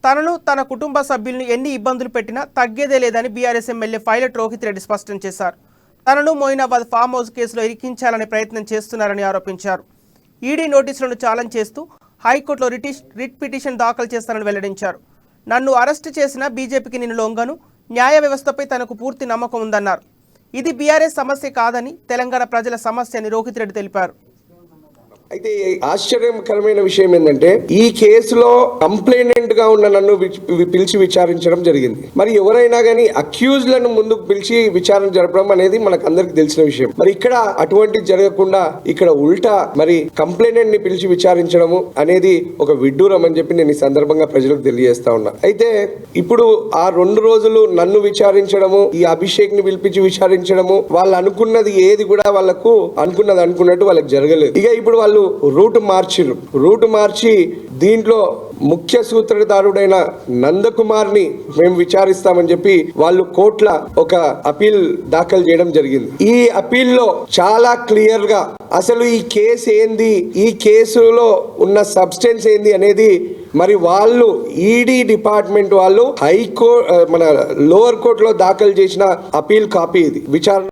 తనను తన కుటుంబ సభ్యులను ఎన్ని ఇబ్బందులు పెట్టినా తగ్గేదే లేదని BRS MLA pilot Rohit Reddy స్పష్టం చేశారు. తనను మోయినాబాద్ ఫామ్ హౌస్ కేసులో ఇరికించాలనే ప్రయత్నం చేస్తున్నారని ఆరోపించారు. ఈడీ నోటీసులను ఛాలెంజ్ చేస్తూ హైకోర్టులో రిట్ పిటిషన్ దాఖలు చేస్తారని వెల్లడించారు. నన్ను అరెస్టు చేసిన బీజేపీకి నేను లొంగను, న్యాయ వ్యవస్థపై తనకు పూర్తి నమ్మకం ఉందన్నారు. ఇది బీఆర్ఎస్ సమస్య కాదని తెలంగాణ ప్రజల సమస్య అని రోహిత్ రెడ్డి తెలిపారు. అయితే ఆశ్చర్యకరమైన విషయం ఏంటంటే ఈ కేసులో కంప్లైనెంట్ గా ఉన్న నన్ను పిలిచి విచారించడం జరిగింది. మరి ఎవరైనా కానీ అక్యూజ్లను ముందుకు పిలిచి విచారణ జరపడం అనేది మనకు అందరికి తెలిసిన విషయం. మరి ఇక్కడ అటువంటి జరగకుండా ఇక్కడ ఉల్టా మరి కంప్లైనెంట్ ని పిలిచి విచారించడము అనేది ఒక విడ్డూరం అని చెప్పి నేను ఈ సందర్భంగా ప్రజలకు తెలియజేస్తా ఉన్నా. అయితే ఇప్పుడు ఆ 2 రోజులు నన్ను విచారించడము, ఈ అభిషేక్ ని పిలిపించి విచారించడము, వాళ్ళు అనుకున్నది ఏది కూడా వాళ్ళకు అనుకున్నట్టు వాళ్ళకి జరగలేదు. ఇక ఇప్పుడు వాళ్ళు రూట్ మార్చి దీంట్లో ముఖ్య సూత్రధారుడైన నందకుమార్ని మేము విచారిస్తామని చెప్పి వాళ్ళు కోర్టుల ఒక అపీల్ దాఖలు చేయడం జరిగింది. ఈ అపీల్లో చాలా క్లియర్ గా అసలు ఈ కేసు ఏంది, ఈ కేసులో ఉన్న సబ్స్టెన్స్ ఏంది అనేది మరి వాళ్ళు ఈడీ డిపార్ట్మెంట్ వాళ్ళు హైకోర్టు మన లోవర్ కోర్టులో దాఖలు చేసిన అపీల్ కాపీ ఇది విచారణ